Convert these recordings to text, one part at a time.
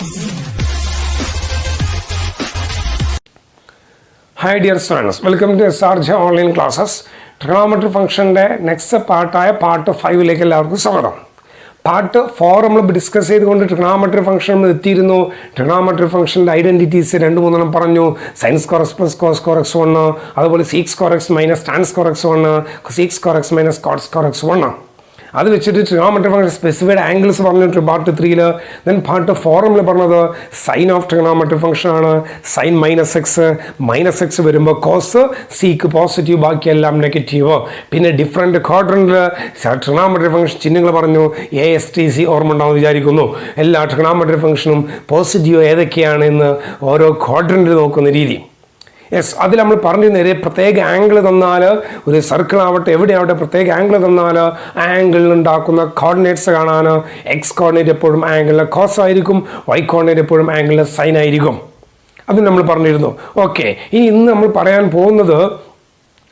Hi dear students, welcome to SRJ online classes. Trigonometry function next part part 5 ലേക്ക് എല്ലാവർക്കും സ്വാഗതം. Part 4 നമ്മൾ discuss ചെയ്തുകൊണ്ട് trigonometry function എത്തിയിരുന്നു. Trigonometry ഫംഗ്ഷൻ്റെ ഐഡൻറ്റിറ്റീസ് 2-3 പറഞ്ഞു. Sine square x plus cos square x 1, അതുപോലെ sec square x minus tan square x 1, sec square x minus cot square x 1. അത് വെച്ചിട്ട് ട്രിഗണോമെട്രി ഫംഗ്ഷൻ സ്പെസിഫൈഡ് ആംഗിൾസ് പറഞ്ഞിട്ട് part 3. Then part 4 നമ്മൾ പറഞ്ഞത് sine of trigonometry function ആണ്. Sine minus x വരുമ്പോൾ cosec positive, ബാക്കിയെല്ലാം negative. പിന്നെ different ക്വാഡ്രൻറ്റിൽ ട്രിഗണോമെട്രി ഫംഗ്ഷൻ ചിഹ്നങ്ങൾ പറഞ്ഞു. ASTC ഓർമ്മ ഉണ്ടാവുമെന്ന് വിചാരിക്കുന്നു. എല്ലാ ട്രിഗണോമെട്രി ഫംഗ്ഷനും പോസിറ്റീവ് ഏതൊക്കെയാണെന്ന് ഓരോ ക്വാഡ്രൻറ്റിൽ നോക്കുന്ന രീതി. യെസ്, അതിൽ നമ്മൾ പറഞ്ഞിരുന്ന പ്രത്യേക ആംഗിൾ തന്നാൽ, ഒരു സർക്കിൾ ആവട്ടെ എവിടെയാവട്ടെ പ്രത്യേക ആംഗിൾ തന്നാൽ ആംഗിളിൽ ഉണ്ടാക്കുന്ന കോർഡിനേറ്റ്സ് കാണാൻ എക്സ് കോർഡിനേറ്റ് എപ്പോഴും ആംഗിളിലെ കോസ് ആയിരിക്കും, വൈ കോർഡിനേറ്റ് എപ്പോഴും ആംഗിളിലെ സൈൻ ആയിരിക്കും. അത് നമ്മൾ പറഞ്ഞിരുന്നു. ഓക്കെ, ഇന്ന് നമ്മൾ പറയാൻ പോകുന്നത്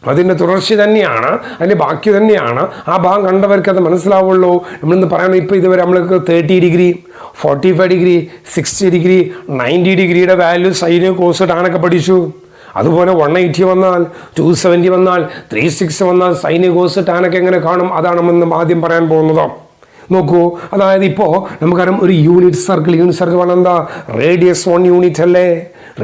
അതിൻ്റെ തുടർച്ച തന്നെയാണ്, അതിൻ്റെ ബാക്കി തന്നെയാണ്. ആ ഭാഗം കണ്ടവർക്ക് അത് മനസ്സിലാവുള്ളൂ. നമ്മളിന്ന് പറയണം, ഇപ്പോൾ ഇതുവരെ നമ്മൾക്ക് 30 ഡിഗ്രി, 45 ഡിഗ്രി, 60 ഡിഗ്രി, 90 ഡിഗ്രിയുടെ വാല്യൂ സൈന് കോസ് ടാനൊക്കെ പഠിച്ചു. അതുപോലെ 180 വന്നാൽ, 270 വന്നാൽ, 360 വന്നാൽ സൈന് കോസ് ടാനൊക്കെ എങ്ങനെ കാണും, അതാണ് നമ്മൾ ആദ്യം പറയാൻ പോകുന്നത്. നോക്കൂ, അതായത് ഇപ്പോൾ നമുക്കറിയാം ഒരു യൂണിറ്റ് സർക്കിൾ പറഞ്ഞാൽ എന്താ, റേഡിയസ് 1 യൂണിറ്റ് അല്ലേ,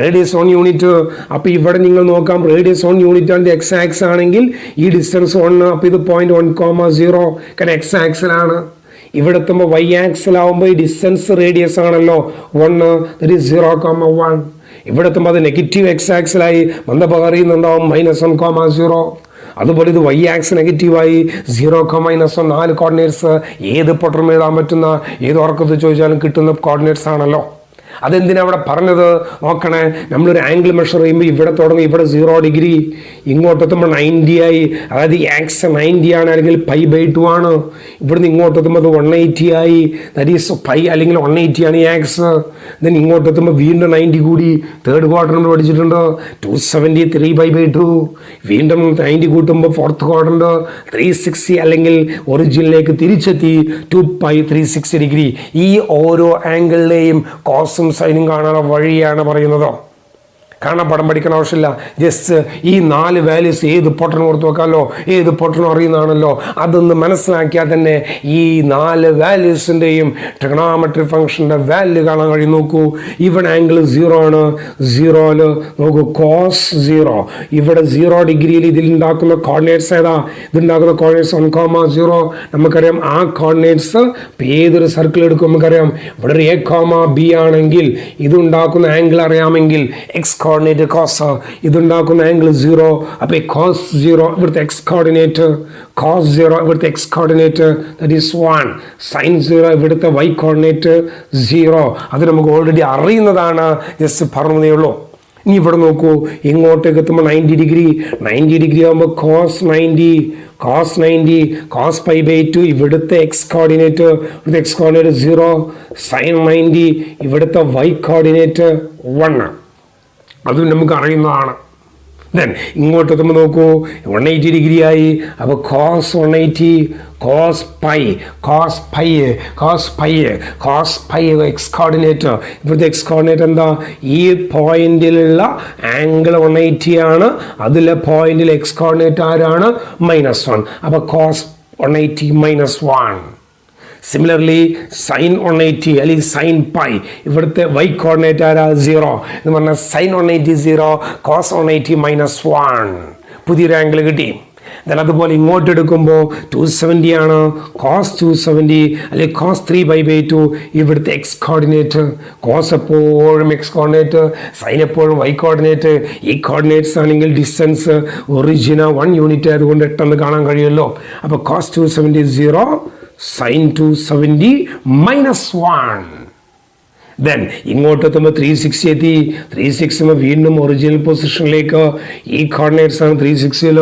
റേഡിയസ് 1 യൂണിറ്റ്. അപ്പോൾ ഇവിടെ നിങ്ങൾ നോക്കാം, റേഡിയസ് 1 യൂണിറ്റ് ആണ് എക്സ് ആക്സ് ആണെങ്കിൽ ഈ ഡിസ്റ്റൻസ് 1, അപ്പോൾ ഇത് 0.1,0 കാരണം എക്സ് ആക്സിലാണ്. ഇവിടെ എത്തുമ്പോൾ വൈ ആക്സിലാവുമ്പോൾ ഈ ഡിസ്റ്റൻസ് റേഡിയസ് ആണല്ലോ 1, ദാറ്റ് ഈസ് 0,1. ഇവിടെ എത്തുമ്പോൾ അത് നെഗറ്റീവ് എക്സ് ആക്സിലായി, മന്ദപകറിയുന്നുണ്ടാവും -1,0. അതുപോലെ ഇത് വൈ ആക്സ് നെഗറ്റീവായി 0,-1, 4 കോർഡിനേറ്റ്സ്. ഏത് പൊട്ടറും എഴുതാൻ പറ്റുന്ന, ഏത് ഉറക്കത്തിൽ ചോദിച്ചാലും കിട്ടുന്ന കോർഡിനേറ്റ്സ് ആണല്ലോ. അതെന്തിനാ അവിടെ പറഞ്ഞത് നോക്കണേ. നമ്മളൊരു ആംഗിൾ മെഷർ ചെയ്യുമ്പോൾ ഇവിടെ തുടങ്ങി, ഇവിടെ 0 ഡിഗ്രി, ഇങ്ങോട്ടെത്തുമ്പോൾ 90 ആയി, അതായത് ആക്സ് 90 ആണ്, അല്ലെങ്കിൽ π/2 ആണ്. ഇവിടുന്ന് ഇങ്ങോട്ടെത്തുമ്പോൾ അത് 180 ആയി, ദാറ്റ് ഈസ് π അല്ലെങ്കിൽ 180 ആണ് ഈ ആക്സ്. ദെൻ ഇങ്ങോട്ടെത്തുമ്പോൾ വീണ്ടും 90 കൂടി, തേർഡ് ക്വാഡ്രന്റ് പഠിച്ചിട്ടുണ്ട് 270, 3π/2. വീണ്ടും 90 കൂട്ടുമ്പോൾ ഫോർത്ത് ക്വാഡ്രന്റ് 360 അല്ലെങ്കിൽ ഒറിജിനിലേക്ക് തിരിച്ചെത്തി 2π 360 ഡിഗ്രി. ഈ ഓരോ ആംഗിളിലെയും കോസും സൈനും കാണാനുള്ള വഴിയാണ് പറയുന്നത്. കാരണം പടം പഠിക്കാൻ ആവശ്യമില്ല, ജസ്റ്റ് ഈ 4 വാല്യൂസ് ഏത് പൊട്ടനും ഓർത്ത് വെക്കാമല്ലോ, ഏത് പൊട്ടനും അറിയുന്നതാണല്ലോ. അതൊന്ന് മനസ്സിലാക്കിയാൽ തന്നെ ഈ 4 വാല്യൂസിൻ്റെയും ട്രിഗണോമെട്രി ഫംഗ്ഷൻ്റെ വാല്യൂ കാണാൻ കഴിയും. നോക്കൂ, ഇവിടെ ആംഗിൾ 0 ആണ്, 0-ൽ നോക്കൂ കോസ് 0. ഇവിടെ 0 ഡിഗ്രിയിൽ ഇതിലുണ്ടാക്കുന്ന കോർഡിനേറ്റ്സ് ഏതാ, ഇതുണ്ടാക്കുന്ന കോർഡിനേറ്റ്സ് 1,0. നമുക്കറിയാം ആ കോർഡിനേറ്റ്സ് ഏതൊരു സർക്കിൾ എടുക്കും നമുക്കറിയാം. ഇവിടെ ഒരു A,B ആണെങ്കിൽ ഇതുണ്ടാക്കുന്ന ആംഗിൾ അറിയാമെങ്കിൽ എക്സ് കോർഡിനേറ്റ് കോസ്, ഇതുണ്ടാക്കുന്ന ആംഗിൾ 0, അപ്പോൾ കോസ് 0 ഇവിടുത്തെ എക്സ് കോർഡിനേറ്റ്, കോസ് 0 ഇവിടുത്തെ x coordinate that is 1, sine 0 ഇവിടുത്തെ വൈ കോർഡിനേറ്റ് 0. അത് നമുക്ക് ഓൾറെഡി അറിയുന്നതാണ്, ജസ്റ്റ് പറഞ്ഞതേ ഉള്ളൂ. ഇനി ഇവിടെ നോക്കൂ, ഇങ്ങോട്ടേക്ക് എത്തുമ്പോൾ 90 ഡിഗ്രി ആകുമ്പോൾ കോസ് 90, കോസ് π/2 ഇവിടുത്തെ എക്സ് കോർഡിനേറ്റ്, ഇവിടുത്തെ എക്സ് കോർഡിനേറ്റ് 0, സൈൻ 90 ഇവിടുത്തെ വൈ കോർഡിനേറ്റ് 1. അതും നമുക്ക് അറിയുന്നതാണ്. ദെൻ ഇങ്ങോട്ട് എത്തുമ്പോൾ നോക്കൂ 180 ഡിഗ്രി ആയി, അപ്പോൾ cos 180, cos pi x coordinate. ഇവിടുത്തെ എക്സ് കോർഡിനേറ്റ് എന്താ, ഈ പോയിന്റിലുള്ള ആംഗിൾ 180 ആണ്, അതിലെ പോയിന്റിൽ എക്സ് കോർഡിനേറ്റ് ആരാണ്, -1. അപ്പോൾ കോസ് 180 -1. സിമിലർലി സൈൻ 180 അല്ലെങ്കിൽ സൈൻ π ഇവിടുത്തെ വൈ കോർഡിനേറ്റ് ആരാ 0 എന്ന് പറഞ്ഞാൽ സൈൻ 180 0, കോസ് 180 -1. പുതിയൊരു ആംഗിൾ കിട്ടി. ദെൻ അതുപോലെ ഇങ്ങോട്ട് എടുക്കുമ്പോൾ 270 ആണ്, കോസ് 270 അല്ലെങ്കിൽ കോസ് 3π/2 ഇവിടുത്തെ എക്സ് കോർഡിനേറ്റ്. കോസ് എപ്പോഴും എക്സ് കോർഡിനേറ്റ്, സൈൻ എപ്പോഴും വൈ കോർഡിനേറ്റ്. ഈ കോർഡിനേറ്റ്സ് ആണെങ്കിൽ ഡിസ്റ്റൻസ് ഒറിജിന 1 യൂണിറ്റ് ആയതുകൊണ്ട് പെട്ടെന്ന് കാണാൻ കഴിയുമല്ലോ. അപ്പോൾ കോസ് 270 0, സൈൻ 270 -1. ദെൻ ഇങ്ങോട്ടെത്തുമ്പോൾ 360 എത്തി, 360 വീണ്ടും ഒറിജിനൽ പൊസിഷനിലേക്ക്. ഈ കോർഡിനേറ്റ്സ് ആണ് 360-ൽ,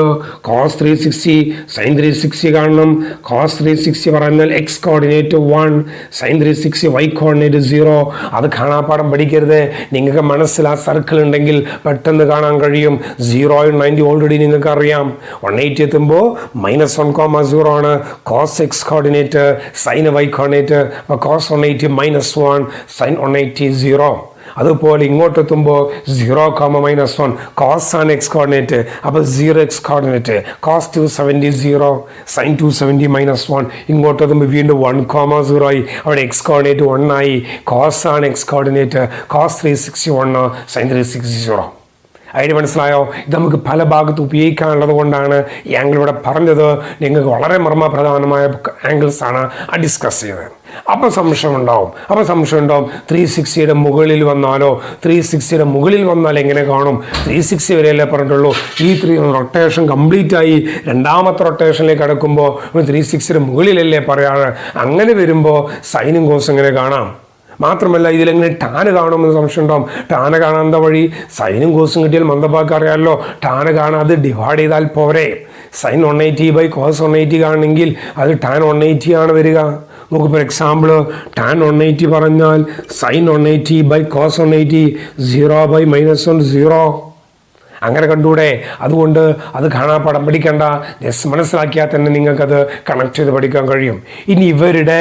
കോസ് 360 സൈൻ 360 കാണണം. കോസ് 360 പറഞ്ഞാൽ x coordinate 1, sine 360 y coordinate 0. അത് കാണാപ്പാടം പഠിക്കരുത്, നിങ്ങൾക്ക് മനസ്സിൽ ആ സർക്കിൾ ഉണ്ടെങ്കിൽ പെട്ടെന്ന് കാണാൻ കഴിയും. 0 90 ഓൾറെഡി നിങ്ങൾക്ക് അറിയാം. 180 എത്തുമ്പോൾ -1,0 ആണ് cos x coordinate, sine y coordinate. അപ്പോൾ കോസ് 180 -1, സൈൻ 180 0. അതുപോലെ ഇങ്ങോട്ടെത്തുമ്പോൾ 0,-1 കോസ് ആണ് എക്സ് കോർഡിനേറ്റ്, അപ്പോൾ 0x കോർഡിനേറ്റ്, കോസ് 270 0, സൈൻ 270 -1. ഇങ്ങോട്ടെത്തുമ്പോൾ വീണ്ടും 1,0 ആയി, അവിടെ എക്സ് കോർഡിനേറ്റ് 1 ആയി, കോസ് ആണ് x coordinate, cos 360 sine 360 0. Idea മനസ്സിലായോ? ഇത് നമുക്ക് പല ഭാഗത്ത് ഉപയോഗിക്കാനുള്ളത് കൊണ്ടാണ് ഈ ആംഗിൾ ഇവിടെ പറഞ്ഞത്. നിങ്ങൾക്ക് വളരെ മർമ്മപ്രധാനമായ ആംഗിൾസ് ആണ് ഡിസ്കസ് ചെയ്തത്. അപ്പോൾ സംശയം ഉണ്ടാവും. 360യുടെ മുകളിൽ വന്നാലോ, 360യുടെ മുകളിൽ വന്നാൽ എങ്ങനെ കാണും? 360 വരെയല്ലേ പറഞ്ഞിട്ടുള്ളൂ. ഈ റൊട്ടേഷൻ കംപ്ലീറ്റ് ആയി രണ്ടാമത്തെ റൊട്ടേഷനിലേക്ക് കടക്കുമ്പോൾ 360യുടെ മുകളിലല്ലേ പറയാറ്. അങ്ങനെ വരുമ്പോൾ സൈനും കോസും എങ്ങനെ കാണാം? മാത്രമല്ല ഇതിലെങ്ങനെ ടാന് കാണുമെന്ന് സംശയം ഉണ്ടാവും. ടാന് കാണാൻ എന്താ വഴി? സൈനും കോസും കിട്ടിയാൽ മന്ദഭാഗം അറിയാമല്ലോ. ടാന് കാണാതെ ഡിവൈഡ് ചെയ്താൽ പോരെ. സൈൻ 180/cos 180 കാണണമെങ്കിൽ അത് ടാൻ 180 ആണ് വരിക. നമുക്ക് ഫോർ എക്സാമ്പിൾ ടാൻ 180 പറഞ്ഞാൽ സൈൻ 180/cos 180 0/-1 0. അങ്ങനെ കണ്ടൂടെ? അതുകൊണ്ട് അത് കാണാപ്പാടം പഠിക്കണ്ട, ജസ്റ്റ് മനസ്സിലാക്കിയാൽ തന്നെ നിങ്ങൾക്കത് കണക്ട് ചെയ്ത് പഠിക്കാൻ കഴിയും. ഇനി ഇവരുടെ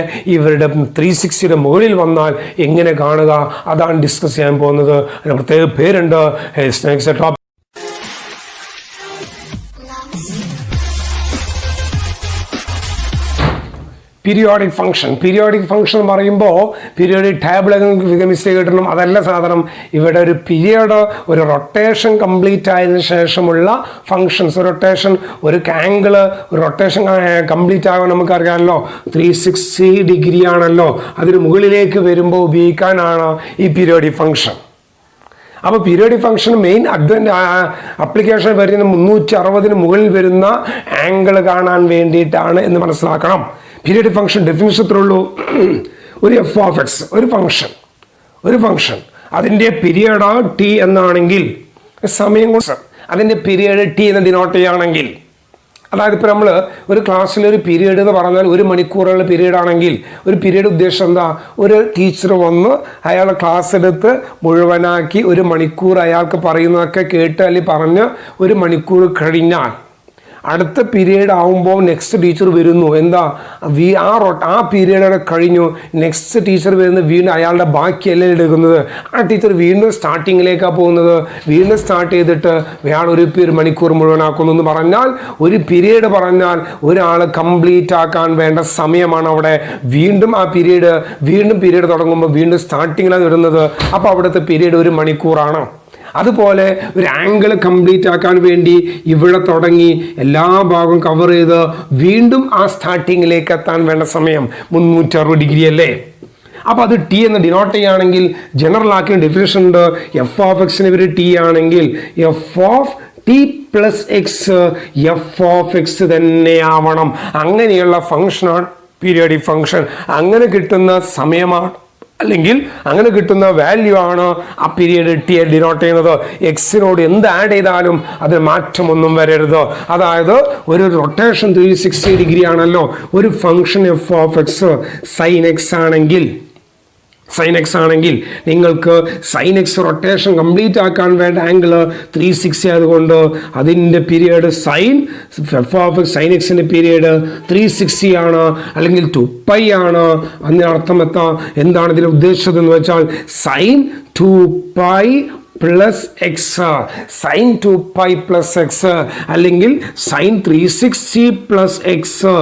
360യുടെ മുകളിൽ വന്നാൽ എങ്ങനെ കാണുക, അതാണ് ഡിസ്കസ് ചെയ്യാൻ പോകുന്നത്. അതിന് പ്രത്യേക പേരുണ്ട്. പീരിയോഡിക് ഫംഗ്ഷൻ പറയുമ്പോൾ പീരിയോഡിക് ടേബിൾ മിസ്റ്റേക്ക് കിട്ടണം, അതല്ല സാധനം. ഇവിടെ ഒരു പീരിയഡ്, ഒരു റൊട്ടേഷൻ കംപ്ലീറ്റ് ആയതിനു ശേഷമുള്ള ഫങ്ഷൻസ്. ഒരു ആംഗിള് ഒരു റൊട്ടേഷൻ കംപ്ലീറ്റ് ആകാൻ നമുക്കറിയാമല്ലോ 360 ഡിഗ്രി ആണല്ലോ. അതിന് മുകളിലേക്ക് വരുമ്പോൾ ഉപയോഗിക്കാനാണ് ഈ പീരിയോഡിക് ഫംഗ്ഷൻ. അപ്പോൾ പീരിയോഡിക് ഫംഗ്ഷൻ മെയിൻ അപ്ലിക്കേഷൻ വരുന്ന 360 മുകളിൽ വരുന്ന ആംഗിൾ കാണാൻ വേണ്ടിയിട്ടാണ് എന്ന് മനസ്സിലാക്കണം. പീരിയോഡിക് ഫംഗ്ഷൻ ഡെഫിനിഷൻ ഇത്രേ ഉള്ളൂ. ഒരു f(x) ഒരു ഫംഗ്ഷൻ അതിൻ്റെ പീരിയഡ് t എന്നാണെങ്കിൽ, സമയം കൊണ്ട് അതിൻ്റെ പീരിയഡ് t എന്ന് ഡിനോട്ട് ചെയ്യുകയാണെങ്കിൽ, അതായത് ഇപ്പോൾ നമ്മൾ ഒരു ക്ലാസ്സിൽ ഒരു പീരീഡ് എന്ന് പറഞ്ഞാൽ 1 മണിക്കൂറുള്ള പീരീഡ് ആണെങ്കിൽ ഒരു പീരീഡ് ഉദ്ദേശം എന്താ? ഒരു ടീച്ചർ വന്ന് അയാളെ ക്ലാസ് എടുത്ത് മുഴുവനാക്കി 1 മണിക്കൂർ അയാൾക്ക് പറയുന്നതൊക്കെ കേട്ട് അല്ലെങ്കിൽ പറഞ്ഞ് 1 മണിക്കൂർ കഴിഞ്ഞാൽ അടുത്ത പീരീഡ് ആവുമ്പോൾ നെക്സ്റ്റ് ടീച്ചർ വരുന്നു. എന്താ? ആ പീരീഡ് കഴിഞ്ഞു, നെക്സ്റ്റ് ടീച്ചർ വരുന്നത് വീണ്ടും അയാളുടെ ബാക്കിയല്ലേ എടുക്കുന്നത്. ആ ടീച്ചർ വീണ്ടും സ്റ്റാർട്ടിങ്ങിലേക്കാണ് പോകുന്നത്. വീണ്ടും സ്റ്റാർട്ട് ചെയ്തിട്ട് അയാൾ 1 മണിക്കൂർ മുഴുവനാക്കുന്നു എന്ന് പറഞ്ഞാൽ, ഒരു പീരീഡ് പറഞ്ഞാൽ ഒരാൾ കംപ്ലീറ്റ് ആക്കാൻ വേണ്ട സമയമാണ് അവിടെ. വീണ്ടും പീരീഡ് തുടങ്ങുമ്പോൾ വീണ്ടും സ്റ്റാർട്ടിങ്ങിലാണ് വരുന്നത്. അപ്പോൾ അവിടുത്തെ പീരീഡ് 1 മണിക്കൂറാണ്. അതുപോലെ ഒരു ആംഗിൾ കംപ്ലീറ്റ് ആക്കാൻ വേണ്ടി ഇവിടെ തുടങ്ങി എല്ലാ ഭാഗവും കവർ ചെയ്ത് വീണ്ടും ആ സ്റ്റാർട്ടിങ്ങിലേക്ക് എത്താൻ വേണ്ട സമയം 360 ഡിഗ്രി അല്ലേ. അപ്പോൾ അത് ടി എന്ന് ഡിനോട്ട് ചെയ്യുകയാണെങ്കിൽ ജനറൽ ആക്കിയ ഡെഫിനിഷൻ ഉണ്ട്. f(x)ന് ഇവർ ടി ആണെങ്കിൽ f(t+x) തന്നെയാവണം. അങ്ങനെയുള്ള ഫംഗ്ഷനാണ് പീരിയോഡിക് ഫംഗ്ഷൻ. അങ്ങനെ കിട്ടുന്ന സമയമാണ് അല്ലെങ്കിൽ അങ്ങനെ കിട്ടുന്ന വാല്യൂ ആണ് ആ പീരിയഡ് ടി ഡിനോട്ട് ചെയ്യുന്നത്. എക്സിനോട് എന്ത് ആഡ് ചെയ്താലും അതിന് മാറ്റമൊന്നും വരരുത്. അതായത് ഒരു റൊട്ടേഷൻ 360 ഡിഗ്രി ആണല്ലോ. ഒരു ഫംഗ്ഷൻ f(x) sin x ആണെങ്കിൽ നിങ്ങൾക്ക് sin x റൊട്ടേഷൻ കംപ്ലീറ്റ് ആക്കാൻ വേണ്ട ആംഗിൾ 360 ആയതുകൊണ്ട് അതിൻ്റെ പീരിയഡ് f(x) sin x-ൻ്റെ പീരിയഡ് 360 ആണ്, അല്ലെങ്കിൽ 2π ആണ്. അതിനർത്ഥം എന്താണ് ഇതിൽ ഉദ്ദേശിച്ചതെന്ന് വെച്ചാൽ sin 2π plus x, sine 2π plus x അല്ലെങ്കിൽ സൈൻ 360 പ്ലസ് എക്സ്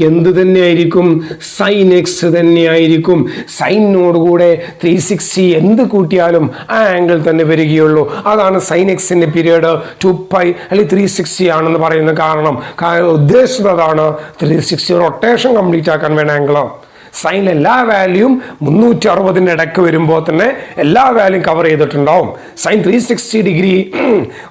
എന്ത് തന്നെയായിരിക്കും? സൈൻ എക്സ് തന്നെയായിരിക്കും. സൈനോടുകൂടെ 360 എന്ത് കൂട്ടിയാലും ആ ആംഗിൾ തന്നെ വരികയുള്ളൂ. അതാണ് സൈൻ എക്സിൻ്റെ പീരിയഡ് 2π അല്ലെങ്കിൽ 360 ആണെന്ന് പറയുന്ന കാരണം. ഉദ്ദേശിച്ചത് അതാണ് 360 റൊട്ടേഷൻ കംപ്ലീറ്റ് ആക്കാൻ വേണ്ട ആംഗിളോ. സൈൻ എല്ലാ വാല്യൂം 360 ഇടയ്ക്ക് വരുമ്പോൾ തന്നെ എല്ലാ വാല്യൂം കവർ ചെയ്തിട്ടുണ്ടാവും. സൈൻ 360 ഡിഗ്രി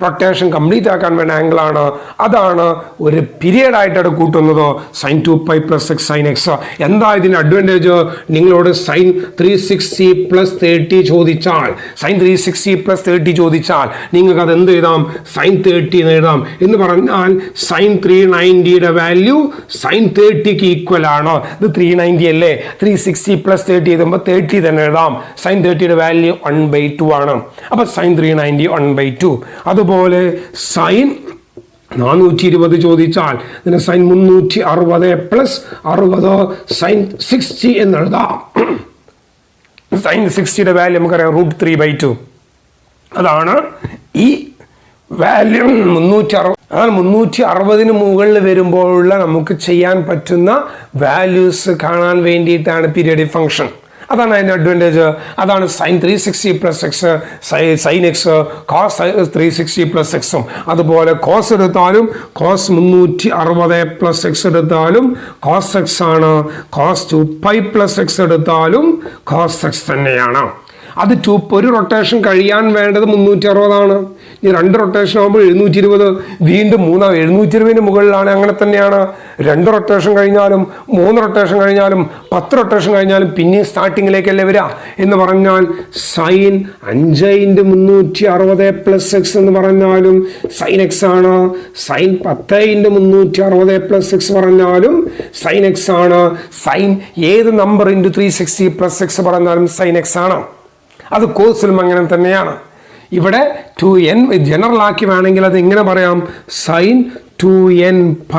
റൊട്ടേഷൻ കംപ്ലീറ്റ് ആക്കാൻ വേണ്ട ആംഗിളാണ്. അതാണ് ഒരു പീരിയഡ് ആയിട്ട് കൂട്ടുന്നത് sine 2π plus x sine x. എന്താ ഇതിൻ്റെ അഡ്വാൻറ്റേജ്? നിങ്ങളോട് സൈൻ 360 പ്ലസ് 30 ചോദിച്ചാൽ, സൈൻ 360 പ്ലസ് 30 ചോദിച്ചാൽ നിങ്ങൾക്ക് അത് എന്ത് എഴുതാം? സൈൻ 30 എന്ന് എഴുതാം. എന്ന് പറഞ്ഞാൽ സൈൻ 390യുടെ വാല്യൂ സൈൻ 30ക്ക് ഈക്വൽ ആണ്. ഇത് 390 അല്ലേ? 360 പ്ലസ് 30 എഴുതുമ്പോൾ 30 തന്നെ എഴുതാം. സൈൻ 30യുടെ വാല്യൂ 1/2 ആണ്. അപ്പോൾ സൈൻ 390 1/2. അതുപോലെ സൈൻ 420 ചോദിച്ചാൽ ഇതിന് സൈൻ 360 പ്ലസ് 60 സൈൻ 60 എന്നെഴുതാം. സൈൻ 60യുടെ വാല്യൂ നമുക്കറിയാം √3/2. അതാണ് ഈ വാല്യൂ 360. അതാണ് 360 മുകളിൽ വരുമ്പോഴുള്ള നമുക്ക് ചെയ്യാൻ പറ്റുന്ന വാല്യൂസ് കാണാൻ വേണ്ടിയിട്ടാണ് പീരിയോഡിക് ഫംഗ്ഷൻ. അതാണ് അതിൻ്റെ അഡ്വാൻറ്റേജ്. അതാണ് sine 360 plus x, sine x, cos 360 plus എക്സും. അതുപോലെ കോസ് എടുത്താലും കോസ് 360 പ്ലസ് എക്സ് എടുത്താലും കോസ് എക്സ് ആണ്. കോസ് 2π പ്ലസ് എക്സ് എടുത്താലും കോസ് എക്സ് തന്നെയാണ്. അത് ഒരു റൊട്ടേഷൻ കഴിയാൻ വേണ്ടത് 360 ഇനി 2 റൊട്ടേഷൻ ആകുമ്പോൾ 720, വീണ്ടും 720 മുകളിലാണ്. അങ്ങനെ തന്നെയാണ് 2 റൊട്ടേഷൻ കഴിഞ്ഞാലും 3 റൊട്ടേഷൻ കഴിഞ്ഞാലും 10 റൊട്ടേഷൻ കഴിഞ്ഞാലും പിന്നെ സ്റ്റാർട്ടിങ്ങിലേക്കല്ലേ വരിക. എന്ന് പറഞ്ഞാൽ സൈൻ 5×360 പ്ലസ് എക്സ് എന്ന് പറഞ്ഞാലും സൈൻ എക്സ് ആണ്. സൈൻ 10×360 പ്ലസ് എക്സ് പറഞ്ഞാലും സൈൻ എക്സ് ആണ്. സൈൻ ഏത് നമ്പർ ×360 പ്ലസ് എക്സ് പറഞ്ഞാലും സൈൻ എക്സ് ആണ്. അത് കോസിലും അങ്ങനെ തന്നെയാണ്. ഇവിടെ 2n ജനറൽ ആക്കി വേണമെങ്കിൽ അത് ഇങ്ങനെ പറയാം, sine 2nπ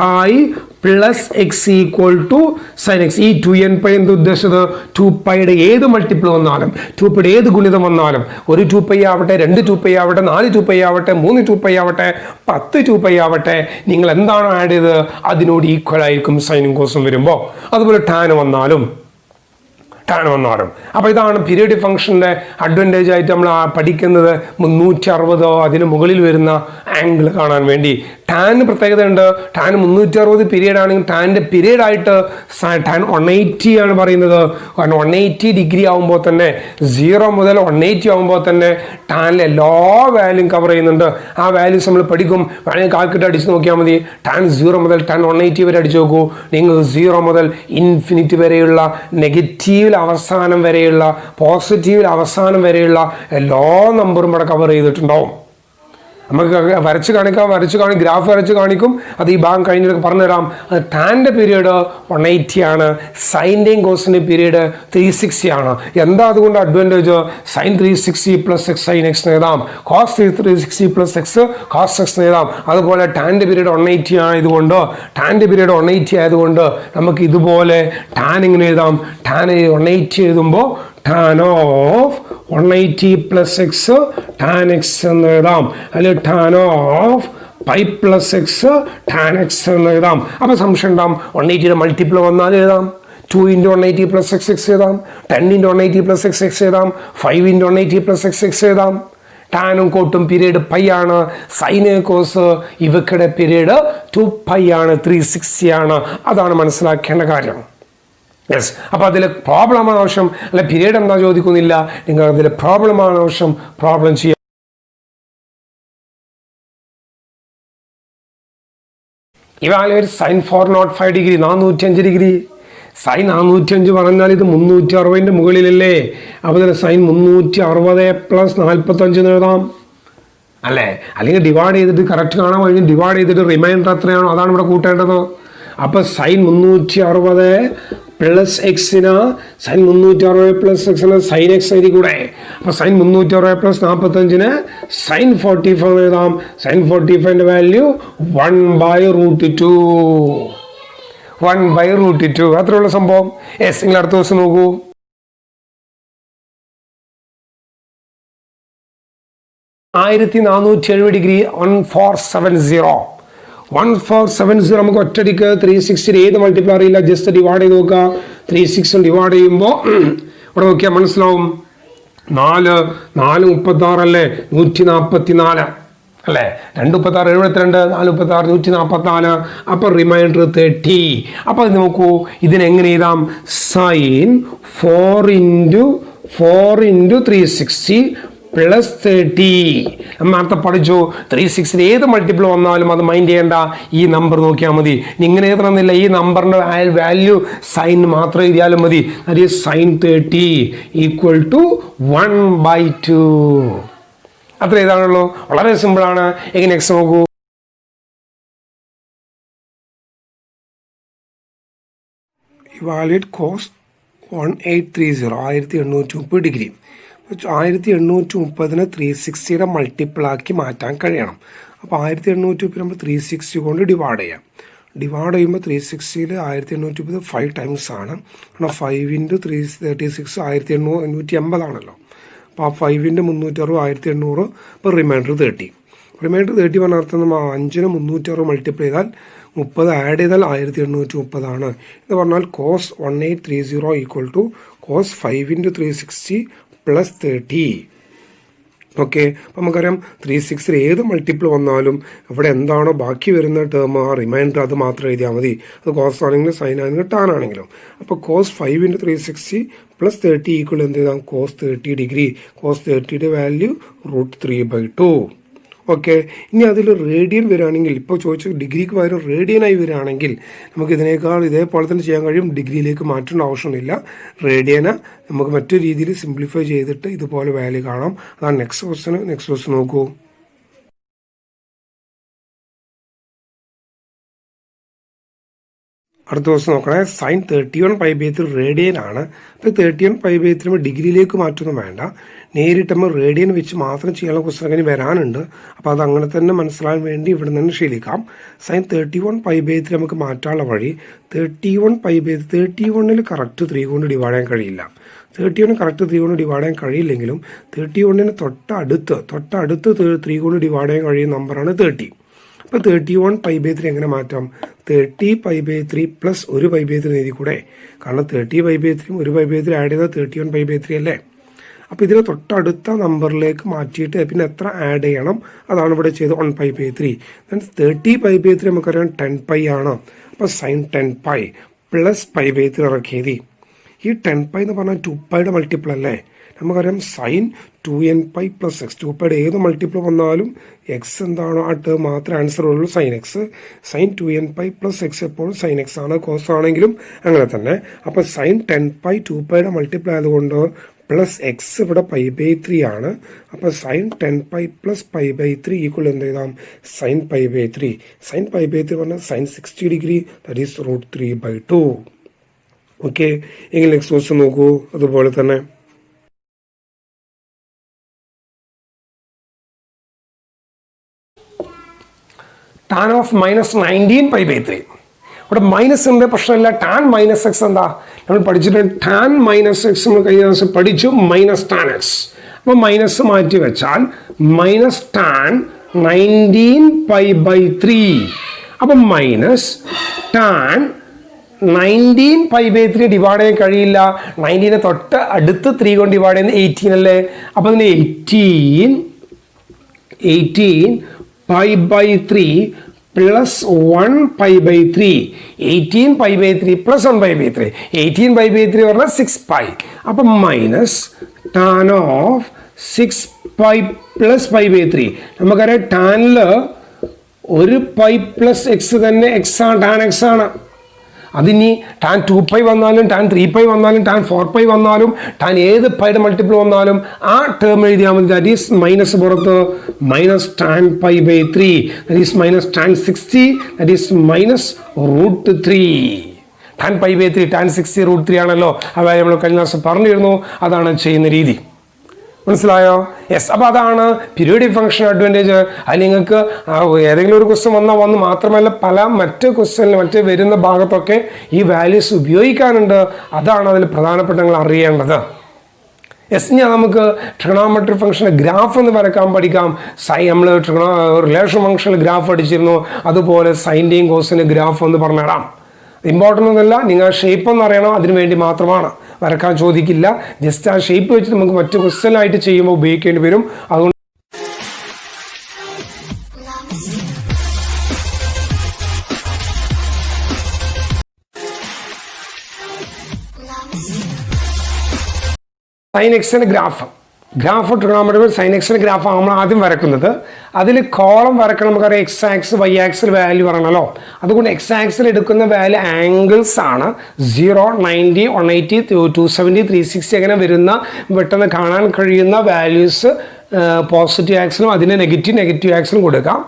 plus x equal to sine x. ഈ 2nπ എന്ത് ഉദ്ദേശിച്ചത്? 2πയുടെ ഏത് മൾട്ടിപ്പിൾ വന്നാലും 2πയുടെ ഏത് ഗുണിതം വന്നാലും, ഒരു 2π ആവട്ടെ, 2 2π ആവട്ടെ, 4 2π ആവട്ടെ, 3 2π ആവട്ടെ, 10 2π ആവട്ടെ, നിങ്ങൾ എന്താണോ ആഡ് ചെയ്ത് അതിനോട് ഈക്വൽ ആയിരിക്കും സൈനും കോസും വരുമ്പോൾ. അതുപോലെ ടാൻ വന്നാലും. അപ്പോൾ ഇതാണ് പീരിയോഡിക് ഫംഗ്ഷൻ്റെ അഡ്വാൻറ്റേജ് ആയിട്ട് നമ്മൾ പഠിക്കുന്നത്. 360 അതിന് മുകളിൽ വരുന്ന ആംഗിൾ കാണാൻ വേണ്ടി. ടാന് പ്രത്യേകത ഉണ്ട്. ടാൻ 360 പീരീഡ് ആണെങ്കിൽ ടാൻ്റെ പീരീഡ് ആയിട്ട് ടാൻ 180 ആണ് പറയുന്നത്. 180 ഡിഗ്രി ആകുമ്പോൾ തന്നെ 0 മുതൽ 180 ആകുമ്പോൾ തന്നെ ടാനിലെ എല്ലാ വാല്യൂം കവർ ചെയ്യുന്നുണ്ട്. ആ വാല്യൂസ് നമ്മൾ പഠിക്കും. വേണമെങ്കിൽ കാൽക്കുലേറ്റർ അടിച്ച് നോക്കിയാൽ മതി. ടാൻ 0 മുതൽ ടാൻ 180 വരെ അടിച്ചു നോക്കൂ. നിങ്ങൾ 0 മുതൽ ഇൻഫിനിറ്റി വരെയുള്ള, നെഗറ്റീവിൽ അവസാനം വരെയുള്ള, പോസിറ്റീവിൽ അവസാനം വരെയുള്ള എല്ലാ നമ്പറും ഇവിടെ കവർ ചെയ്തിട്ടുണ്ടാവും. നമുക്ക് വരച്ച് കാണിക്കും, ഗ്രാഫ് വരച്ച് കാണിക്കും. അത് ഈ ഭാഗം കഴിഞ്ഞിട്ട് പറഞ്ഞുതരാം. ടാൻ്റെ പീരീഡ് 180 ആണ്. സൈൻ്റെയും കോസിൻ്റെ പീരീഡ് 360 ആണ്. എന്താ അതുകൊണ്ട് advantage? Sine 360 plus x sine x എഴുതാം, cos 360 plus x cos x എഴുതാം. അതുപോലെ ടാൻ്റെ പീരീഡ് 180 ആയതുകൊണ്ട്, ടാൻ്റെ പീരീഡ് 180 ആയതുകൊണ്ട് നമുക്ക് ഇതുപോലെ ടാൻ ഇങ്ങനെ എഴുതാം. ടാൻ 180 എഴുതുമ്പോൾ tan of 180 plus X tan X എന്ന് എഴുതാം. അല്ലെങ്കിൽ tan of pi plus X tan X എന്ന് എഴുതാം. അപ്പോൾ സംശയം ഉണ്ടാവും, 180യുടെ മൾട്ടിപ്പിൾ വന്നാൽ എഴുതാം. 2×180 പ്ലസ് എക്സ് എക്സ് എഴുതാം. 10×180 പ്ലസ് എക്സ് എക്സ് എഴുതാം. 5×180 പ്ലസ് എക്സ് എക്സ് എഴുതാം. ടാനും കോട്ടും പീരീഡ് പൈ ആണ്. സൈന് കോസ് ഇവക്കടെ പീരീഡ് 2π ആണ്, 360 ആണ്. അതാണ് മനസ്സിലാക്കേണ്ട കാര്യം. യെസ്. അപ്പോൾ അതിൽ പ്രോബ്ലമാണ് ആവശ്യം, അല്ലെ പീരീഡ് എന്താ ചോദിക്കുന്നില്ല. നിങ്ങൾ അതിൽ പ്രോബ്ലമാണ് ആവശ്യം, പ്രോബ്ലം ചെയ്യാം. Evaluate sine 405 degree, 405 degree. Sine 405 പറഞ്ഞാൽ ഇത് 360ൻ്റെ മുകളിലല്ലേ. അപ്പോൾ ഇതിൽ സൈൻ 360 പ്ലസ് 45 എഴുതാം അല്ലേ. അല്ലെങ്കിൽ ഡിവൈഡ് ചെയ്തിട്ട് കറക്റ്റ് കാണാൻ കഴിഞ്ഞ് ഡിവൈഡ് ചെയ്തിട്ട് റിമൈൻഡർ എത്രയാണോ അതാണ് ഇവിടെ കൂട്ടേണ്ടത്. അപ്പോൾ സൈൻ 360 പ്ലസ് എക്സിന് സൈൻ 360 പ്ലസ് എക്സിന് സൈൻ എക്സ് എഴുതി കൂടെ. അപ്പോൾ സൈൻ 360 പ്ലസ് 45ന് സൈൻ 45 എഴുതാം. Sign 45ൻ്റെ value 1/√2. 1/√2 അത്രയുള്ള സംഭവം. യെസ്. നിങ്ങൾ അടുത്ത ദിവസം നോക്കൂ. 1470 ഡിഗ്രി 1470 1470 നമുക്ക് ഒറ്റടിക്ക് 360 ഏത് മൾട്ടിപ്പിൾ അറിയില്ല, ജസ്റ്റ് ഡിവൈഡ് ചെയ്ത് നോക്കുക. 360 ഡിവൈഡ് ചെയ്യുമ്പോൾ ഇവിടെ നോക്കിയാൽ മനസ്സിലാവും. 4 36 അല്ലേ, 144 അല്ലേ. 236 72, 436 144. അപ്പോൾ റിമൈൻഡർ 30. അപ്പോൾ ഇത് നോക്കൂ, ഇതിനെങ്ങനെ എഴുതാം? Sine 4×360 plus 30. നേരത്തെ പഠിച്ചു 360 ഏത് മൾട്ടിപ്പിൾ വന്നാലും അത് മൈൻഡ് ചെയ്യേണ്ട, ഈ നമ്പർ നോക്കിയാൽ മതി. ഇങ്ങനെ എഴുതണമെന്നില്ല, ഈ നമ്പറിൻ്റെ വാല്യൂ സൈൻ മാത്രം എഴുതിയാലും മതി. അത് സൈൻ 30 ഈക്വൽ ടു 1/2. അത്ര ഇതാണുള്ളൂ, വളരെ സിമ്പിളാണ്. എങ്ങനെ നെക്സ്റ്റ് നോക്കൂ. Evaluate cos 1830 1830 degree. 1830നെ 360യുടെ മൾട്ടിപ്പിളാക്കി മാറ്റാൻ കഴിയണം. അപ്പോൾ 1830 നമ്മൾ 360 കൊണ്ട് ഡിവൈഡ് ചെയ്യാം. ഡിവൈഡ് ചെയ്യുമ്പോൾ 360ൽ 1850 5 ടൈംസ് ആണ്. കാരണം 5 × 336 1880 ആണല്ലോ. അപ്പോൾ ആ 5 × 360 1800. ഇപ്പോൾ റിമൈൻഡർ 30. റിമൈൻഡർ 30 പറഞ്ഞ അർത്ഥം നമ്മൾ 5ന് 360 മൾട്ടിപ്ലൈ ചെയ്താൽ 30 ആഡ് ചെയ്താൽ 1830 ആണ്. എന്ന് പറഞ്ഞാൽ cos 1830 equal to cos 5 × 360 + 30. Okay, അപ്പം നമുക്കറിയാം 360 ഏത് മൾട്ടിപ്പിൾ വന്നാലും ഇവിടെ എന്താണോ ബാക്കി വരുന്ന ടേം ആ റിമൈൻഡർ അത് മാത്രം എഴുതിയാൽ മതി. അത് കോസ് ആണെങ്കിലും സൈൻ ആണെങ്കിലും ടാൻ ആണെങ്കിലും. അപ്പോൾ cos 5 × 360 + 30 ഈക്വൽ എന്ത് ചെയ്താൽ cos 30 ഡിഗ്രി. cos 30യുടെ വാല്യൂ √3/2. ഓക്കെ, ഇനി അതിൽ റേഡിയൻ വരികയാണെങ്കിൽ, ഇപ്പോൾ ചോദിച്ച ഡിഗ്രിക്ക് പകരം റേഡിയനായി വരികയാണെങ്കിൽ നമുക്ക് ഇതിനേക്കാൾ ഇതേപോലെ തന്നെ ചെയ്യാൻ കഴിയും. ഡിഗ്രിയിലേക്ക് മാറ്റേണ്ട ആവശ്യമില്ല. റേഡിയനെ നമുക്ക് മറ്റൊരു രീതിയിൽ സിംപ്ലിഫൈ ചെയ്തിട്ട് ഇതുപോലെ വാല്യൂ കാണാം. അതാണ് നെക്സ്റ്റ് ക്വസ്റ്റ്യൻ നോക്കൂ. അടുത്ത ദിവസം നോക്കണേ. സൈൻ 31π/3 റേഡിയൻ ആണ്. അപ്പോൾ 31π/3 ഡിഗ്രിയിലേക്ക് മാറ്റൊന്നും വേണ്ട, നേരിട്ട് നമ്മൾ റേഡിയൻ വെച്ച് മാത്രം ചെയ്യാനുള്ള ക്വസ്റ്റൻ അങ്ങനെ വരാനുണ്ട്. അപ്പോൾ അത് അങ്ങനെ തന്നെ മനസ്സിലാകാൻ വേണ്ടി ഇവിടെ നിന്ന് ശീലിക്കാം. സൈൻ 31π/3 നമുക്ക് മാറ്റാനുള്ള വഴി 31π/3 31ൽ കറക്റ്റ് 3 കൊണ്ട് ഡിവൈഡ് ചെയ്യാൻ കഴിയില്ല. 31 കറക്റ്റ് 3 കൊണ്ട് ഡിവൈഡ് ചെയ്യാൻ കഴിയില്ലെങ്കിലും 31ന് തൊട്ടടുത്ത് 3 കൊണ്ട് ഡിവൈഡ് ചെയ്യാൻ കഴിയുന്ന നമ്പറാണ് 30. അപ്പോൾ 31π/3 എങ്ങനെ മാറ്റാം? 30π/3 + 1π/3 എഴുതി കൂടെ. കാരണം 30π/3 1π/3 ആഡ് ചെയ്താൽ 31π/3 അല്ലേ. അപ്പോൾ ഇതിന് തൊട്ടടുത്ത നമ്പറിലേക്ക് മാറ്റിയിട്ട് പിന്നെ എത്ര ആഡ് ചെയ്യണം അതാണ് ഇവിടെ ചെയ്ത് 1π/3. 30π/3 നമുക്കറിയാം 10π ആണ്. അപ്പോൾ സൈൻ 10π + π/3 ഇറക്കിയത്. ഈ 10π എന്ന് പറഞ്ഞാൽ 2πയുടെ മൾട്ടിപ്പിൾ അല്ലേ. നമുക്കറിയാം സൈൻ 2nπ + x. 2πയുടെ ഏത് മൾട്ടിപ്പിൾ വന്നാലും എക്സ് എന്താണോ ആ ടേം മാത്രമേ ആൻസർ ഉള്ളൂ, sine x. Sine 2nπ + x എപ്പോഴും സൈൻ എക്സ് ആണ്. കോസ് ആണെങ്കിലും അങ്ങനെ തന്നെ. അപ്പോൾ സൈൻ 10π 2πയുടെ മൾട്ടിപ്പിൾ ആയതുകൊണ്ട് പ്ലസ് എക്സ് ഇവിടെ π/3 ആണ്. അപ്പോൾ സൈൻ 10π + π/3 ഈക്വൽ എന്ത് ചെയ്താം? സൈൻ π/3. സൈൻ π/3 പറഞ്ഞാൽ sine 60 degree, that is √3/2. Okay, എങ്കിൽ നെക്സ്റ്റ് ക്വസ്റ്റ്യൻ നോക്കൂ. അതുപോലെ തന്നെ ടാൻ ഓഫ് -19π/3. ഇവിടെ മൈനസിൻ്റെ പ്രശ്നമില്ല. ടാൻ -x എന്താ നമ്മൾ പഠിച്ചിട്ടുണ്ട്. ടാൻ -x നമ്മൾ കഴിഞ്ഞ ദിവസം പഠിച്ചു. -tan x. അപ്പോൾ മൈനസ് മാറ്റി വെച്ചാൽ -tan 19π/3. അപ്പം -tan 19π/3 ഡിവൈഡ് ചെയ്യാൻ കഴിയില്ല. 19ന് തൊട്ട് അടുത്ത് 3 കൊണ്ട് ഡിവൈഡ് ചെയ്യുന്നത് 18 അല്ലേ. അപ്പോൾ അതിന് 18π/3 + 1π/3. 18π/3 + 1π/3. 18π/3 പറഞ്ഞാൽ 6π. അപ്പം -tan ഓഫ് 6π + π/3. നമുക്കറിയാം ടാനിൽ 1π + x തന്നെ x ആണ്, ടാൻ x ആണ്. അതിനി ടാൻ 2π വന്നാലും ടാൻ 3π വന്നാലും ടാൻ 4π വന്നാലും ടാൻ ഏത് പൈയുടെ മൾട്ടിപ്പിൾ വന്നാലും ആ ടേം എഴുതിയാൽ മതി. ദാറ്റ് ഈസ് മൈനസ് പുറത്ത് -tan π/3. That is -tan 60. That is -√3. Tan π/3 tan 60 √3 ആണല്ലോ. ആ കാര്യം നമ്മൾ കഴിഞ്ഞ ദിവസം പറഞ്ഞിരുന്നു. അതാണ് ചെയ്യുന്ന രീതി. മനസ്സിലായോ? യെസ്. അപ്പോൾ അതാണ് പീരിയോഡിക് ഫംഗ്ഷൻ അഡ്വാൻറ്റേജ്. അത് നിങ്ങൾക്ക് ഏതെങ്കിലും ഒരു ക്വസ്റ്റ്യൻ വന്ന് മാത്രമല്ല പല മറ്റ് ക്വസ്റ്റ്യനിൽ മറ്റ് വരുന്ന ഭാഗത്തൊക്കെ ഈ വാല്യൂസ് ഉപയോഗിക്കാനുണ്ട്. അതാണ് അതിൽ പ്രധാനപ്പെട്ട നിങ്ങൾ അറിയേണ്ടത്. യെസ്. ഇനി നമുക്ക് ട്രിഗണോമെട്രിക് ഫംഗ്ഷൻ്റെ ഗ്രാഫ് എന്ന് വരക്കാൻ പഠിക്കാം. നമ്മൾ റിലേഷൻ ഫംഗ്ഷനിൽ ഗ്രാഫ് പഠിച്ചിരുന്നു. അതുപോലെ സൈൻ്റെയും കോസിൻ്റെ ഗ്രാഫ് എന്ന് പറഞ്ഞിടാം. ഇമ്പോർട്ടൻ്റ് ഒന്നുമല്ല, നിങ്ങൾ ഷേപ്പ് ഒന്ന് അറിയണം. അതിനു വേണ്ടി മാത്രമാണ്. വരക്കാൻ ചോദിക്കില്ല. ജസ്റ്റ് ആ ഷേപ്പ് വെച്ചിട്ട് നമുക്ക് മറ്റു ക്വസ്റ്റ്യനായിട്ട് ചെയ്യുമ്പോൾ ഉപയോഗിക്കേണ്ടി വരും. അതുകൊണ്ട് സൈൻ എക്സിൻ്റെ ഗ്രാഫ് ട്രിഗണോമെട്രിക് സൈൻ എക്സിൻ്റെ ഗ്രാഫാണ് നമ്മൾ ആദ്യം വരക്കുന്നത്. അതിൽ കോളം വരക്കണം. നമുക്കറിയാം എക്സ് ആക്സിൽ വൈ ആക്സിൽ വാല്യൂ പറയണമല്ലോ. അതുകൊണ്ട് എക്സ് ആക്സിൽ എടുക്കുന്ന വാല്യൂ ആംഗിൾസ് ആണ്. 0, 90, 180, 270, 360 അങ്ങനെ വരുന്ന പെട്ടെന്ന് കാണാൻ കഴിയുന്ന വാല്യൂസ് പോസിറ്റീവ് ആക്സിലും അതിനെ നെഗറ്റീവ് ആക്സിലും കൊടുക്കാം.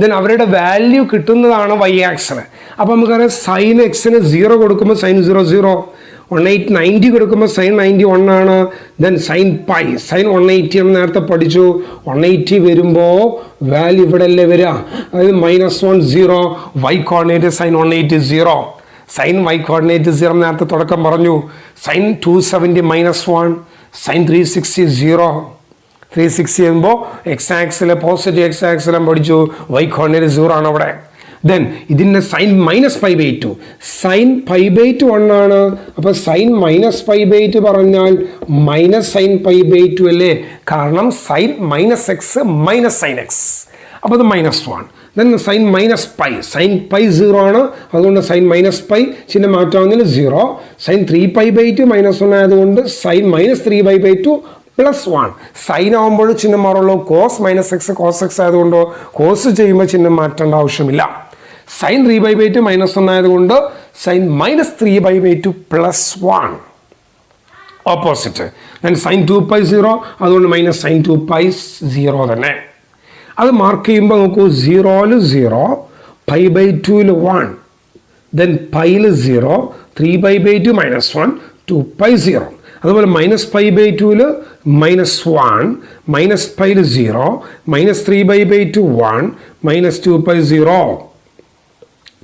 ദെൻ അവരുടെ വാല്യൂ കിട്ടുന്നതാണ് വൈ ആക്സിൽ. അപ്പോൾ നമുക്കറിയാം സൈൻ എക്സിന് 0 കൊടുക്കുമ്പോൾ സൈൻ 0 0, 90 കൊടുക്കുമ്പോൾ സൈൻ 91 ആണ്. ദെൻ സൈൻ പൈ സൈൻ 180 എന്ന് നേരത്തെ പഠിച്ചു. 180 വരുമ്പോൾ വാല്യൂ ഇവിടെ അല്ലേ വരിക, അതായത് -1 0, y coordinate sine 180 0, sine y coordinate 0 നേരത്തെ തുടക്കം പറഞ്ഞു. Sign 270 -1, sine 360 0. 360 ചെയ്യുമ്പോൾ എക്സ് ആക്സിലെ പോസിറ്റീവ് എക്സ് ആക്സിലും പഠിച്ചു, y കോർഡിനേറ്റ് 0 ആണ് അവിടെ. ദെൻ ഇതിൻ്റെ സൈൻ -π/2, സൈൻ π/2 1 അപ്പോൾ സൈൻ -π/2 പറഞ്ഞാൽ മൈനസ് സൈൻ π/2 അല്ലേ, കാരണം സൈൻ -x മൈനസ് സൈൻ എക്സ്, അപ്പോൾ അത് -1. ദെൻ സൈൻ -π, സൈൻ π 0 ആണ്, അതുകൊണ്ട് സൈൻ -π ചിഹ്നം മാറ്റാവുന്നതിൽ 0. സൈൻ 3π/2 -1 ആയതുകൊണ്ട് സൈൻ -3π/2 +1. സൈൻ ആകുമ്പോൾ ചിഹ്നം മാറുള്ളൂ. കോസ് -x കോസ് എക്സ് ആയതുകൊണ്ട് കോസ് ചെയ്യുമ്പോൾ ചിഹ്നം മാറ്റേണ്ട ആവശ്യമില്ല. സൈൻ 3π/2 -1 ആയതുകൊണ്ട് സൈൻ -3π/2 +1 ഓപ്പോസിറ്റ്. ദെൻ സൈൻ 2π 0, അതുകൊണ്ട് മൈനസ് സൈൻ 2π 0 തന്നെ. അത് മാർക്ക് ചെയ്യുമ്പോൾ നോക്കൂ, 0-ൽ 0, π/2-ൽ 1, ദെൻ പൈയിൽ 0, 3π/2 -1, 2π 0. അതുപോലെ -π/2-ൽ -1, -π-ൽ 0, -3π/2 1, -2π 0.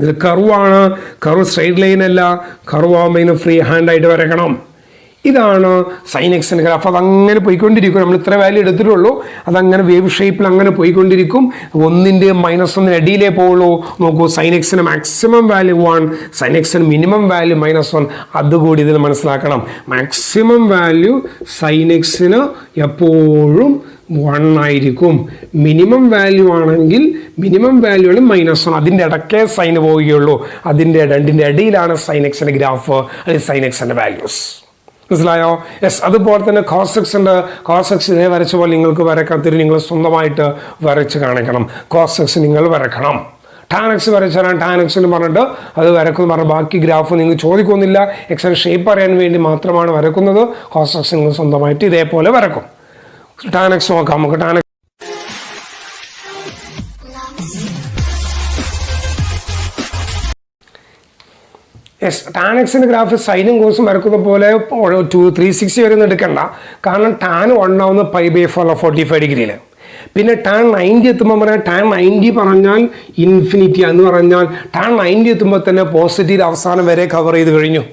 ഇത് കർവാണ്, കർവ് സ്ട്രൈറ്റ് ലൈൻ അല്ല, കർവ് ആകുമ്പോൾ ഇതിന് ഫ്രീ ഹാൻഡ് ആയിട്ട് വരയ്ക്കണം. ഇതാണ് സൈൻ എക്സിൻ്റെ ഗ്രാഫ്. അതങ്ങനെ പോയിക്കൊണ്ടിരിക്കും. നമ്മൾ ഇത്ര വാല്യൂ എടുത്തിട്ടുള്ളൂ, അതങ്ങനെ വേവ് ഷേപ്പിൽ അങ്ങനെ പോയിക്കൊണ്ടിരിക്കും. 1-ൻ്റെയും -1 ഇടയിലേ പോവുള്ളൂ. നോക്കൂ, സൈൻ എക്സിന് മാക്സിമം വാല്യൂ 1, സൈൻ എക്സിന് മിനിമം വാല്യൂ -1. അതുകൂടി ഇതിൽ മനസ്സിലാക്കണം. മാക്സിമം വാല്യൂ സൈൻ എക്സിന് എപ്പോഴും 1 ആയിരിക്കും. മിനിമം വാല്യൂ ആണെങ്കിൽ മിനിമം വാല്യൂ ആണ് -1. അതിൻ്റെ ഇടയ്ക്കേ സൈൻ പോവുകയുള്ളൂ. അതിൻ്റെ രണ്ടിൻ്റെ ഇടയിലാണ് സൈൻ എക്സിൻ്റെ ഗ്രാഫ്, അല്ലെങ്കിൽ സൈൻ എക്സിൻ്റെ വാല്യൂസ്. മനസ്സിലായോ? യെസ്. അതുപോലെ തന്നെ കോസ് എക്സ് ഉണ്ട്. കോസ് എക്സ് ഇതേ വരച്ച പോലെ നിങ്ങൾക്ക് വരക്കാൻ തരും. നിങ്ങൾ സ്വന്തമായിട്ട് വരച്ച് കാണിക്കണം. കോസ് എക്സ് നിങ്ങൾ വരക്കണം. ടാൻ എക്സ് വരച്ചാൽ ടാൻ എക്സ് എന്ന് പറഞ്ഞിട്ട് അത് വരക്കുമെന്ന് പറഞ്ഞാൽ ബാക്കി ഗ്രാഫ് നിങ്ങൾ ചോദിക്കുന്നില്ല. എക്സിൻ്റെ ഷേപ്പ് അറിയാൻ വേണ്ടി മാത്രമാണ് വരക്കുന്നത്. കോസ് എക്സ് നിങ്ങൾ സ്വന്തമായിട്ട് ഇതേപോലെ വരക്കും. ടാൻ എക്സ് നോക്കാം നമുക്ക്. ടാൻ ടാൻ എക്സിൻ്റെ ഗ്രാഫ് സൈനും കോസും വരക്കുന്ന പോലെ 360 വരെ ഒന്നും എടുക്കണ്ട. കാരണം ടാൻ 1 ആവുന്ന π/4 45 ഡിഗ്രിയിൽ. പിന്നെ ടാൻ 90 എത്തുമ്പോൾ പറയാം, ടാൻ 90 പറഞ്ഞാൽ ഇൻഫിനിറ്റി എന്ന് പറഞ്ഞാൽ ടാൻ 90 എത്തുമ്പോൾ തന്നെ പോസിറ്റീവ് അവസാനം വരെ കവർ ചെയ്ത് കഴിഞ്ഞു.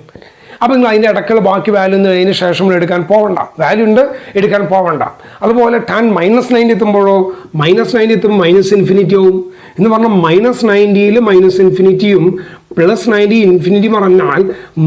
അപ്പോൾ നിങ്ങൾ അതിൻ്റെ ഇടയ്ക്കുള്ള ബാക്കി വാല്യൂ ഒന്നും അതിന് ശേഷം എടുക്കാൻ പോകണ്ട. വാല്യൂ ഉണ്ട്, എടുക്കാൻ പോകണ്ട. അതുപോലെ ടാൻ -90 എത്തുമ്പോഴോ, -90 എത്തുമ്പോൾ -ഇൻഫിനിറ്റി ആവും എന്ന് പറഞ്ഞാൽ -90-ൽ -ഇൻഫിനിറ്റിയും +90 ഇൻഫിനിറ്റി പറഞ്ഞാൽ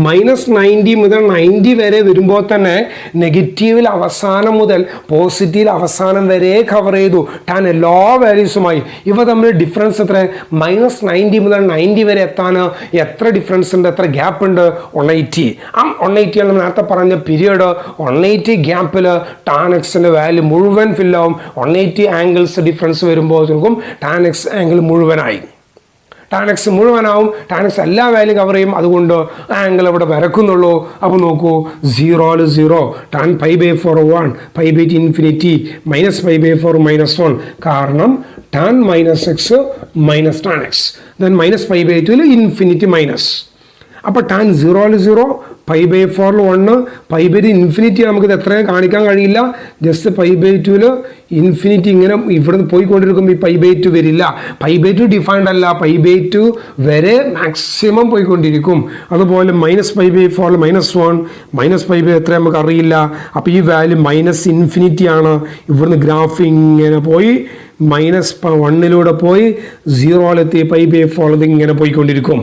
-90 മുതൽ 90 വരെ വരുമ്പോൾ തന്നെ നെഗറ്റീവിൽ അവസാനം മുതൽ പോസിറ്റീവിൽ അവസാനം വരെ കവർ ചെയ്തു ടാൻ എല്ലാ വാല്യൂസുമായി. ഇവ തമ്മിൽ ഡിഫറൻസ് എത്ര? -90 മുതൽ 90 വരെ എത്താൻ എത്ര ഡിഫറൻസ് ഉണ്ട്, എത്ര ഗ്യാപ്പ് ഉണ്ട്? 180. ആ 180 ആണ് നേരത്തെ പറഞ്ഞ പീരിയഡ്. 180 ഗ്യാപ്പിൽ ടാൻ എക്സിൻ്റെ വാല്യൂ മുഴുവൻ ഫില്ലാവും. 180 ആംഗിൾസ് ഡിഫറൻസ് വരുമ്പോൾ ടാൻ എക്സ് ആംഗിൾ മുഴുവനായി. ടാൻ എക്സ് മുഴുവനാവും. ടാൻ എക്സ് എല്ലാ വാല്യൂ കവർ ചെയ്യും. അതുകൊണ്ട് ആംഗിൾ ഇവിടെ വരക്കുന്നുള്ളൂ. അപ്പോൾ നോക്കൂ, 0-ൽ 0, ടാൻ π/4 1, π/2 ഇൻഫിനിറ്റി, -π/4 -1. കാരണം tan -x minus tan x. Then -π/2-ൽ ഇൻഫിനിറ്റി മൈനസ്. അപ്പോൾ ടാൻ 0-ൽ 0, π/4-ൽ 1, π/2 ഇൻഫിനിറ്റി നമുക്കിത് എത്രയും കാണിക്കാൻ കഴിയില്ല. ജസ്റ്റ് π/2-ൽ ഇൻഫിനിറ്റി ഇങ്ങനെ ഇവിടുന്ന് പോയിക്കൊണ്ടിരിക്കുമ്പോൾ ഈ π/2 വരില്ല. π/2 ഡിഫൈൻഡ് അല്ല. π/2 വരെ മാക്സിമം പോയിക്കൊണ്ടിരിക്കും. അതുപോലെ -π/4-ൽ -1, -π/2 എത്ര നമുക്ക് അറിയില്ല. അപ്പോൾ ഈ വാല്യൂ -ഇൻഫിനിറ്റി ആണ്. ഇവിടുന്ന് ഗ്രാഫ് ഇങ്ങനെ പോയി -1-ലൂടെ പോയി 0-ലെത്തി π/4 ഇങ്ങനെ പോയിക്കൊണ്ടിരിക്കും.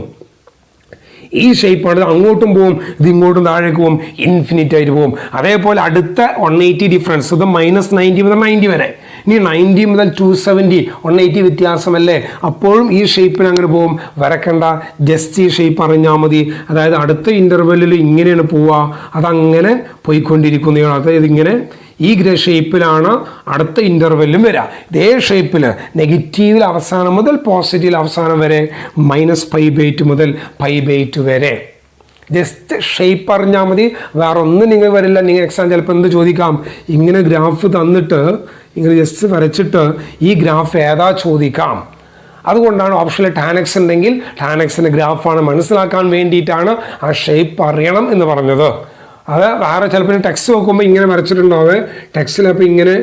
ഈ ഷേപ്പാണ്. അങ്ങോട്ടും പോവും, ഇത് ഇങ്ങോട്ടും താഴേക്ക് പോവും, ഇൻഫിനിറ്റ് ആയിട്ട് പോവും. അതേപോലെ അടുത്ത 180 ഡിഫറൻസ്, ഇത് -90 മുതൽ 90 വരെ. ഇനി 90 മുതൽ 270 180 വ്യത്യാസമല്ലേ. അപ്പോഴും ഈ ഷേപ്പിന് അങ്ങനെ പോവും. വരക്കണ്ട, ജസ്റ്റ് ഈ ഷേപ്പ് അറിഞ്ഞാൽ മതി. അതായത് അടുത്ത ഇൻ്റർവെല്ലിൽ ഇങ്ങനെയാണ് പോവുക. അതങ്ങനെ പോയിക്കൊണ്ടിരിക്കുന്നതാണ്. അതായത് ഇങ്ങനെ ഈ ഷേപ്പിലാണ് അടുത്ത ഇൻ്റർവെല്ലും വരിക. ഇതേ ഷേപ്പിൽ നെഗറ്റീവിൽ അവസാനം മുതൽ പോസിറ്റീവിൽ അവസാനം വരെ -π/2 മുതൽ π/2 വരെ. ജസ്റ്റ് ഷേപ്പ് അറിഞ്ഞാൽ മതി, വേറെ ഒന്നും നിങ്ങൾ വരില്ല. നിങ്ങൾ എക്സാം ചിലപ്പോൾ എന്ത് ചോദിക്കാം, ഇങ്ങനെ ഗ്രാഫ് തന്നിട്ട് ഇങ്ങനെ ജസ്റ്റ് വരച്ചിട്ട് ഈ ഗ്രാഫ് ഏതാ ചോദിക്കാം. അതുകൊണ്ടാണ് ഓപ്ഷനിൽ ടാൻ എക്സ് ഉണ്ടെങ്കിൽ ടാൻ എക്സിൻ്റെ ഗ്രാഫാണ് മനസ്സിലാക്കാൻ വേണ്ടിയിട്ടാണ് ആ ഷേപ്പ് അറിയണം എന്ന് പറഞ്ഞത്. അത് വേറെ ചിലപ്പോൾ ടെക്സ്റ്റ് നോക്കുമ്പോൾ ഇങ്ങനെ വരച്ചിട്ടുണ്ടാവും, ടെക്സ്റ്റിലപ്പോൾ ഇങ്ങനെ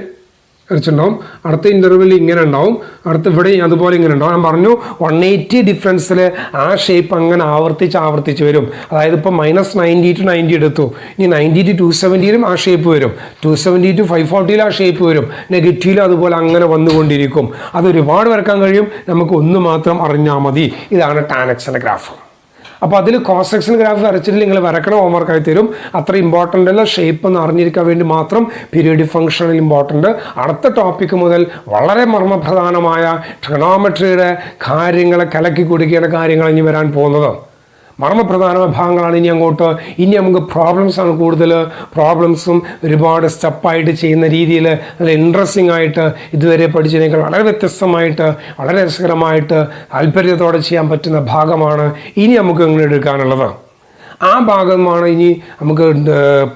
വരച്ചിട്ടുണ്ടാവും, അടുത്ത ഇൻ്റർവ്യൂവിൽ ഇങ്ങനെ ഉണ്ടാവും, അടുത്ത ഇവിടെ അതുപോലെ ഇങ്ങനെ ഉണ്ടാവും. ഞാൻ പറഞ്ഞു 180 ഡിഫറൻസിൽ ആ ഷേപ്പ് അങ്ങനെ ആവർത്തിച്ച് വരും. അതായത് ഇപ്പോൾ -90 to 90 എടുത്തു, ഇനി 90 to 270 ആ ഷേപ്പ് വരും, 270 to 540 ആ ഷേപ്പ് വരും, നെഗറ്റീവിലും അതുപോലെ അങ്ങനെ വന്നുകൊണ്ടിരിക്കും. അത് ഒരുപാട് വരക്കാൻ കഴിയും, നമുക്ക് ഒന്ന് മാത്രം അറിഞ്ഞാൽ മതി. ഇതാണ് ടാൻ എക്സിൻ്റെ ഗ്രാഫ്. അപ്പോൾ അതിൽ കോസ് എക്സിൻ്റെ ഗ്രാഫ് വരച്ചിട്ട് നിങ്ങൾ വരക്കണ ഹോംവർക്കായി തരും. അത്ര ഇമ്പോർട്ടൻ്റ് അല്ല, ഷേപ്പ് ഒന്ന് അറിഞ്ഞിരിക്കാൻ വേണ്ടി മാത്രം പീരിയോഡിക് ഫംഗ്ഷനിൽ ഇമ്പോർട്ടൻ്റ്. അടുത്ത ടോപ്പിക്ക് മുതൽ വളരെ മർമ്മപ്രധാനമായ ട്രിഗണോമെട്രിയുടെ കാര്യങ്ങളെ കലക്കി കുടിക്കേണ്ട കാര്യങ്ങൾ ഇനി വരാൻ പോകുന്നത്. മർമ്മപ്രധാനമായ ഭാഗങ്ങളാണ് ഇനി അങ്ങോട്ട്. ഇനി നമുക്ക് പ്രോബ്ലംസാണ് കൂടുതൽ. പ്രോബ്ലംസും ഒരുപാട് സ്റ്റെപ്പായിട്ട് ചെയ്യുന്ന രീതിയിൽ നല്ല ഇൻട്രസ്റ്റിംഗ് ആയിട്ട് ഇതുവരെ പഠിച്ചതിനേക്കാൾ വളരെ വ്യത്യസ്തമായിട്ട് വളരെ രസകരമായിട്ട് താല്പര്യത്തോടെ ചെയ്യാൻ പറ്റുന്ന ഭാഗമാണ് ഇനി നമുക്ക് ഇങ്ങനെ എടുക്കാനുള്ളത്. ആ ഭാഗമാണ് ഇനി നമുക്ക്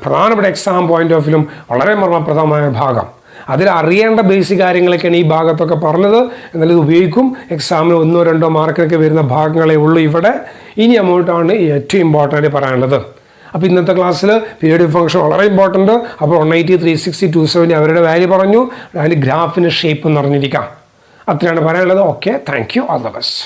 പ്രധാനപ്പെട്ട എക്സാം പോയിന്റ് ഓഫ് വ്യൂവിലും വളരെ മർമ്മപ്രധാനമായ ഭാഗം. അതിൽ അറിയേണ്ട ബേസിക് കാര്യങ്ങളൊക്കെയാണ് ഈ ഭാഗത്തൊക്കെ പറഞ്ഞത്. എന്നാലും ഇത് ഉപയോഗിക്കും. എക്സാമിന് 1-2 മാർക്കിനൊക്കെ വരുന്ന ഭാഗങ്ങളേ ഉള്ളൂ ഇവിടെ. ഇനി അങ്ങോട്ടാണ് ഏറ്റവും ഇമ്പോർട്ടൻ്റ് പറയാനുള്ളത്. അപ്പോൾ ഇന്നത്തെ ക്ലാസ്സിൽ പീരിയോഡിക് ഫംഗ്ഷൻ വളരെ ഇമ്പോർട്ടൻ്റ്. അപ്പോൾ 180, 360, 270 അവരുടെ വാല്യൂ പറഞ്ഞു. അതിൻ്റെ ഗ്രാഫിന് ഷേപ്പ് എന്ന് അറിഞ്ഞിരിക്കാം. അത്രയാണ് പറയാനുള്ളത്. Okay, thank you, all the best.